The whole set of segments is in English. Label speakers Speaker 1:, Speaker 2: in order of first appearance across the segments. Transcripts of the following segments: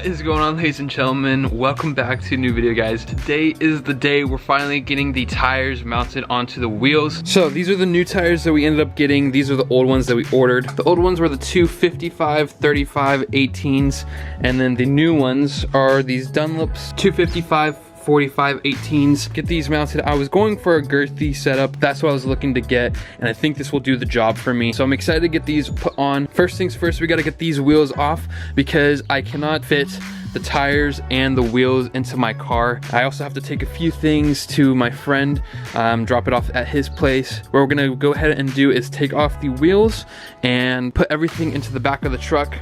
Speaker 1: What is going on, ladies and gentlemen? Welcome back to a new video, guys. Today is the day we're finally getting the tires mounted onto the wheels. So these are the new tires that we ended up getting. These are the old ones that we ordered. The old ones were the 255 35 18s, and then the new ones are these Dunlops 255 45 18s. Get these mounted. I was going for a girthy setup. That's what I was looking to get, and I think this will do the job for me. So I'm excited to get these put on. First things first, we got to get these wheels off because I cannot fit the tires and the wheels into my car. I also have to take a few things to my friend, drop it off at his place. What we're gonna go ahead and do is take off the wheels and put everything into the back of the truck.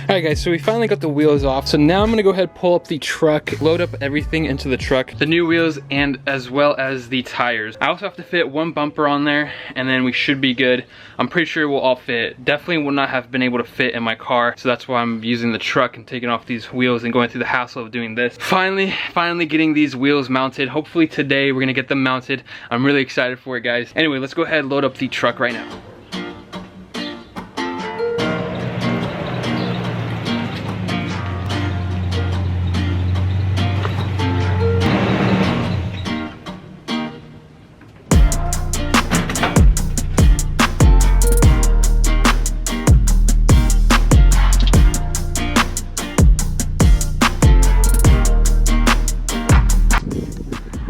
Speaker 1: Alright guys, so we finally got the wheels off. So now I'm gonna go ahead and pull up the truck, load up everything into the truck, the new wheels and as well as the tires. I also have to fit one bumper on there and then we should be good. I'm pretty sure we'll all fit. Definitely would not have been able to fit in my car, so that's why I'm using the truck and taking off these wheels and going through the hassle of doing this. Finally getting these wheels mounted. Hopefully today we're gonna get them mounted. I'm really excited for it, guys. Anyway, let's go ahead and load up the truck right now.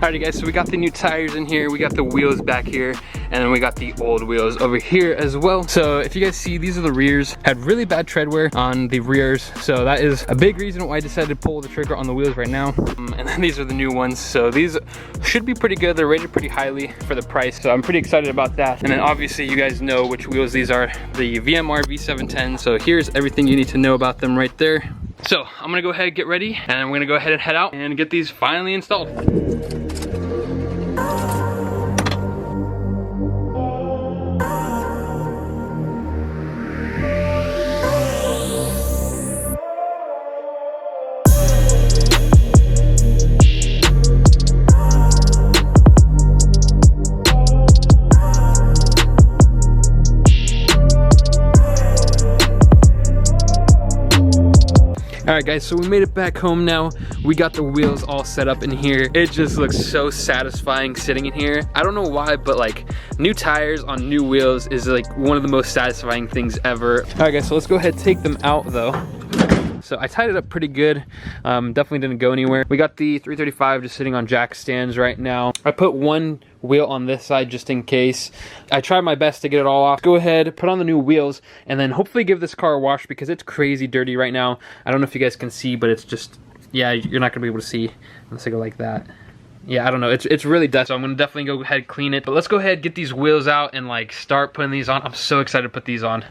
Speaker 1: Alrighty guys, so we got the new tires in here, we got the wheels back here, and then we got the old wheels over here as well. So if you guys see, these are the rears. Had really bad tread wear on the rears, so that is a big reason why I decided to pull the trigger on the wheels right now. And then these are the new ones, so these should be pretty good. They're rated pretty highly for the price, so I'm pretty excited about that. And then obviously you guys know which wheels these are, the VMR V710. So here's everything you need to know about them right there. So I'm gonna go ahead and get ready, and I'm gonna go ahead and head out and get these finally installed. Alright guys, so we made it back home now. We got the wheels all set up in here. It just looks so satisfying sitting in here. I don't know why, but like new tires on new wheels is like one of the most satisfying things ever. Alright guys, so let's go ahead and take them out though. So I tied it up pretty good. Definitely didn't go anywhere. We got the 335 just sitting on jack stands right now. I put one wheel on this side just in case. I tried my best to get it all off. Go ahead, put on the new wheels, and then hopefully give this car a wash because it's crazy dirty right now. I don't know if you guys can see, but it's just, yeah, you're not gonna be able to see unless I go like that. Yeah, I don't know, it's really dusty, so I'm gonna definitely go ahead and clean it. But let's go ahead, get these wheels out and like start putting these on. I'm so excited to put these on.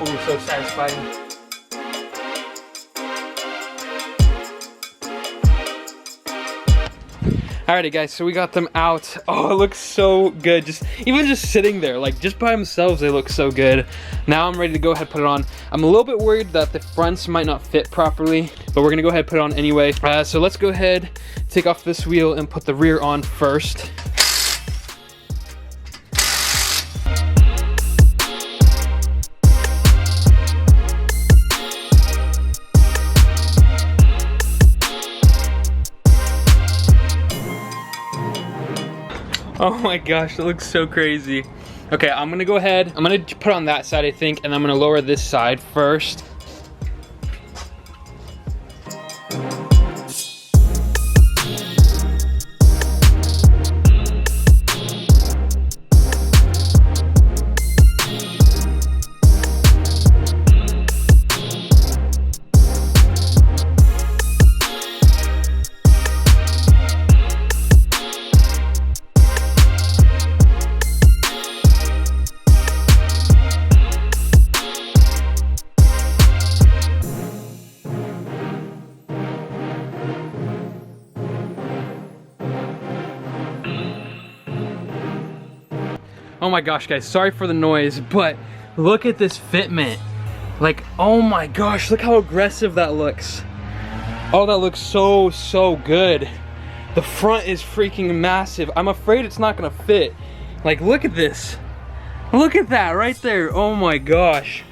Speaker 1: Oh, so satisfying. Alrighty guys, so we got them out. Oh, it looks so good. Even just sitting there, like just by themselves, they look so good. Now I'm ready to go ahead and put it on. I'm a little bit worried that the fronts might not fit properly, but we're gonna go ahead and put it on anyway. So let's go ahead, take off this wheel and put the rear on first. Oh my gosh, it looks so crazy. Okay, I'm gonna go ahead, I'm gonna put on that side I think, and I'm gonna lower this side first. Oh my gosh, guys, sorry for the noise, but look at this fitment. Like, oh my gosh, look how aggressive that looks. Oh, that looks so, so good. The front is freaking massive. I'm afraid it's not gonna fit. Like, look at this. Look at that right there. Oh my gosh.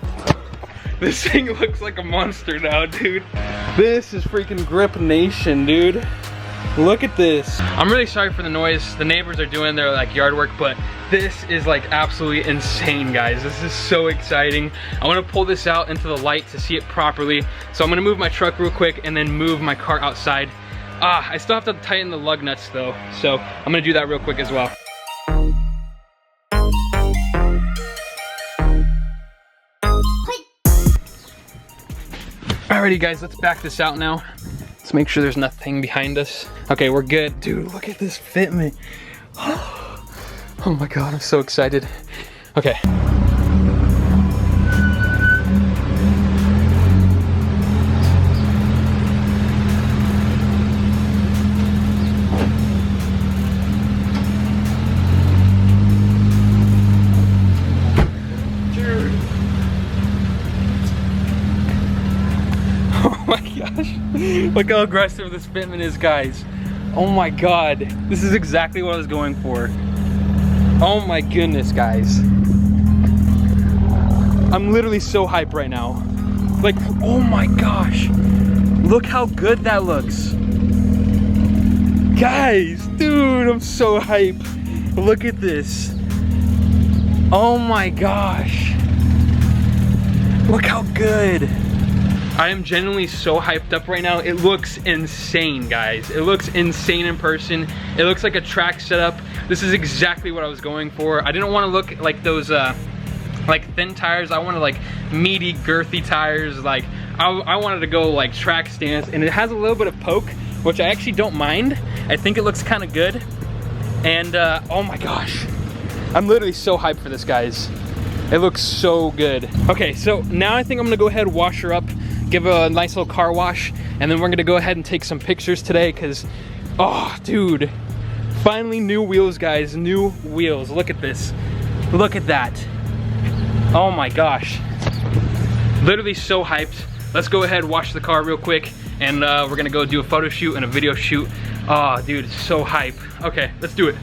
Speaker 1: This thing looks like a monster now, dude. This is freaking Grip Nation, dude. Look at this. I'm really sorry for the noise. The neighbors are doing their like yard work, but this is like absolutely insane, guys. This is so exciting. I want to pull this out into the light to see it properly. So I'm gonna move my truck real quick and then move my car outside. I still have to tighten the lug nuts though. So I'm gonna do that real quick as well. Alrighty guys, let's back this out now. Let's make sure there's nothing behind us. Okay, we're good. Dude, look at this fitment. Oh my God, I'm so excited. Okay. Look how aggressive this fitment is, guys. Oh my God, this is exactly what I was going for. Oh my goodness, guys. I'm literally so hyped right now. Like, oh my gosh. Look how good that looks. Guys, dude, I'm so hyped. Look at this. Oh my gosh. Look how good. I am genuinely so hyped up right now. It looks insane, guys. It looks insane in person. It looks like a track setup. This is exactly what I was going for. I didn't want to look like those like thin tires. I wanted like meaty, girthy tires. Like I wanted to go like track stance, and it has a little bit of poke, which I actually don't mind. I think it looks kind of good. And oh my gosh, I'm literally so hyped for this, guys. It looks so good. Okay, so now I think I'm gonna go ahead and wash her up, give a nice little car wash, and then we're gonna go ahead and take some pictures today, because, oh, dude, finally new wheels, guys, new wheels. Look at this. Look at that. Oh my gosh. Literally so hyped. Let's go ahead, wash the car real quick, and we're gonna go do a photo shoot and a video shoot. Oh, dude, so hype. Okay, let's do it.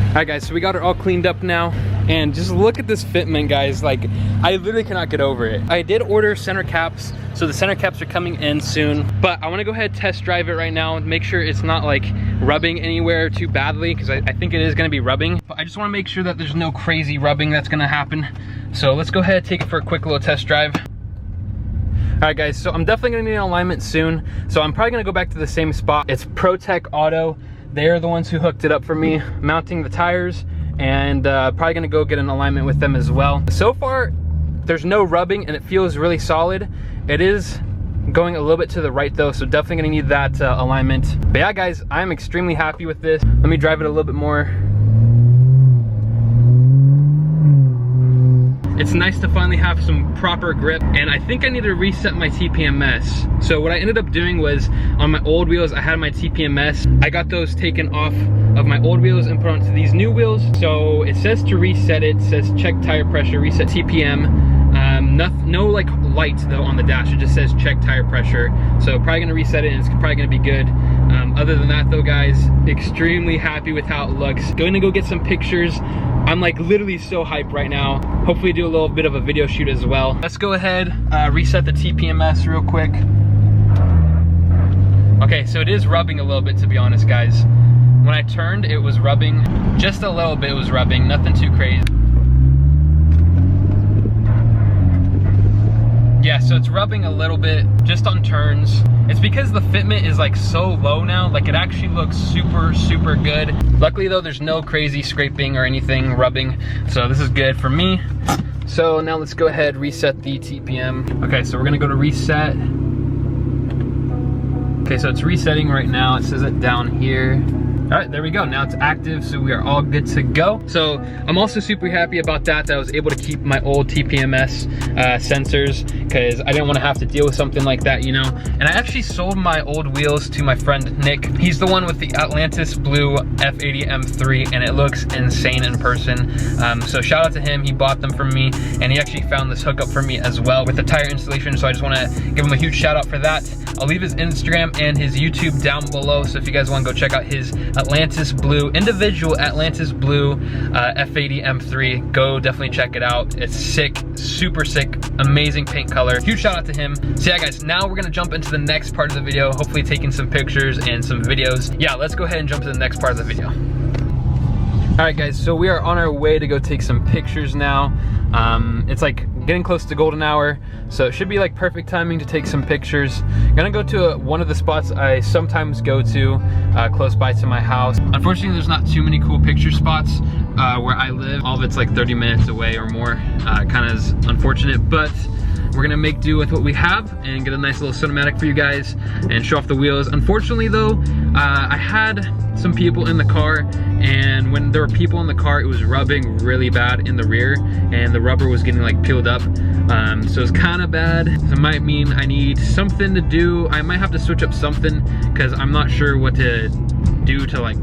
Speaker 1: All right, guys, so we got her all cleaned up now, and just look at this fitment, guys. Like, I literally cannot get over it. I did order center caps, so the center caps are coming in soon, but I want to go ahead and test drive it right now and make sure it's not like rubbing anywhere too badly, because I think it is going to be rubbing, but I just want to make sure that there's no crazy rubbing that's going to happen. So let's go ahead and take it for a quick little test drive. All right, guys, so I'm definitely going to need an alignment soon, so I'm probably going to go back to the same spot. It's ProTech Auto. They're the ones who hooked it up for me, mounting the tires, and probably gonna go get an alignment with them as well. So far, there's no rubbing and it feels really solid. It is going a little bit to the right though, so definitely gonna need that alignment. But yeah, guys, I'm extremely happy with this. Let me drive it a little bit more. It's nice to finally have some proper grip, and I think I need to reset my TPMS. So what I ended up doing was, on my old wheels, I had my TPMS. I got those taken off of my old wheels and put onto these new wheels. So it says to reset it, says check tire pressure, reset TPM. No like light though on the dash, it just says check tire pressure. So probably gonna reset it and it's probably gonna be good. Other than that though, guys, extremely happy with how it looks. Going to go get some pictures. I'm like literally so hyped right now. Hopefully do a little bit of a video shoot as well. Let's go ahead, reset the TPMS real quick. Okay, so it is rubbing a little bit, to be honest, guys. When I turned, it was rubbing. Just a little bit was rubbing, nothing too crazy. Yeah, so it's rubbing a little bit just on turns. It's because the fitment is like so low now, like it actually looks super, super good. Luckily though, there's no crazy scraping or anything rubbing, so this is good for me. So now let's go ahead, reset the TPM. Okay, so we're gonna go to reset. Okay, so it's resetting right now. It says it down here. All right, there we go. Now it's active, so we are all good to go. So I'm also super happy about that I was able to keep my old TPMS sensors, because I didn't want to have to deal with something like that, you know. And I actually sold my old wheels to my friend Nick. He's the one with the Atlantis Blue F30 M3, and it looks insane in person. So shout out to him. He bought them from me, and he actually found this hookup for me as well with the tire installation. So I just want to give him a huge shout out for that. I'll leave his Instagram and his YouTube down below, so if you guys want to go check out his Atlantis Blue, individual Atlantis Blue F80 M3, go definitely check it out. It's sick, super sick, amazing paint color. Huge shout out to him. So yeah guys, now we're gonna jump into the next part of the video, hopefully taking some pictures and some videos. Yeah, let's go ahead and jump to the next part of the video. All right guys, so we are on our way to go take some pictures now. It's like getting close to golden hour, so it should be like perfect timing to take some pictures. I'm gonna go to one of the spots I sometimes go to close by to my house. Unfortunately, there's not too many cool picture spots where I live. All of it's like 30 minutes away or more. Kind of is unfortunate, but we're gonna make do with what we have and get a nice little cinematic for you guys and show off the wheels. Unfortunately though, I had some people in the car, and when there were people in the car, it was rubbing really bad in the rear, and the rubber was getting like peeled up. So it's kind of bad. It might mean I need something to do. I might have to switch up something, because I'm not sure what to do to like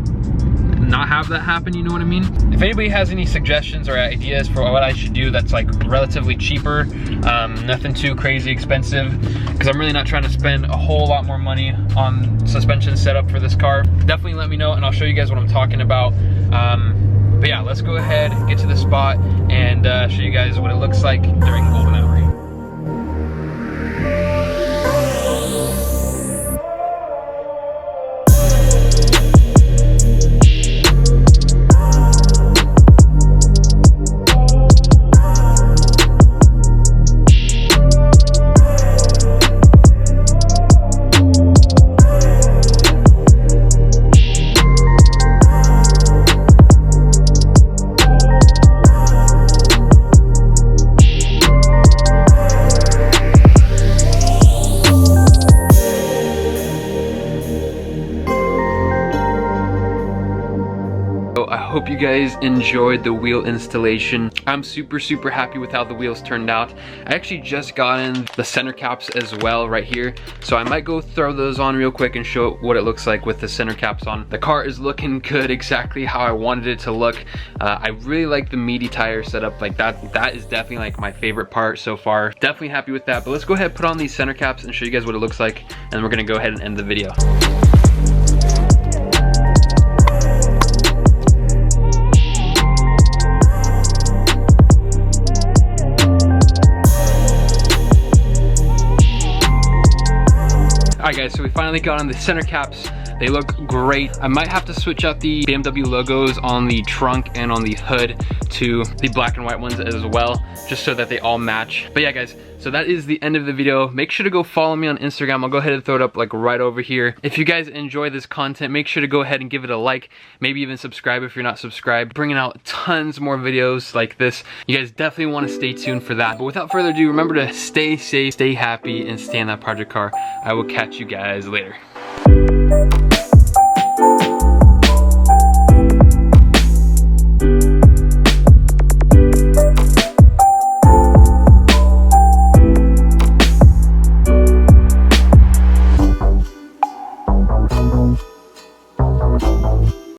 Speaker 1: not have that happen, you know what I mean? If anybody has any suggestions or ideas for what I should do that's like relatively cheaper, nothing too crazy expensive, because I'm really not trying to spend a whole lot more money on suspension setup for this car, definitely let me know and I'll show you guys what I'm talking about. But yeah, let's go ahead, get to the spot, and show you guys what it looks like during golden hour. I hope you guys enjoyed the wheel installation. I'm super happy with how the wheels turned out. I actually just got in the center caps as well right here, so I might go throw those on real quick and show what it looks like with the center caps on. The car is looking good, exactly how I wanted it to look. I really like the Meaty tire setup. Like that is definitely like my favorite part so far. Definitely happy with that, but let's go ahead and put on these center caps and show you guys what it looks like, and then we're gonna go ahead and end the video. Alright guys, so we finally got on the center caps. They look great. I might have to switch out the BMW logos on the trunk and on the hood to the black and white ones as well, just so that they all match. But yeah guys, so that is the end of the video. Make sure to go follow me on Instagram. I'll go ahead and throw it up like right over here. If you guys enjoy this content, make sure to go ahead and give it a like, maybe even subscribe if you're not subscribed. Bringing out tons more videos like this. You guys definitely want to stay tuned for that. But without further ado, remember to stay safe, stay happy, and stay in that project car. I will catch you guys later.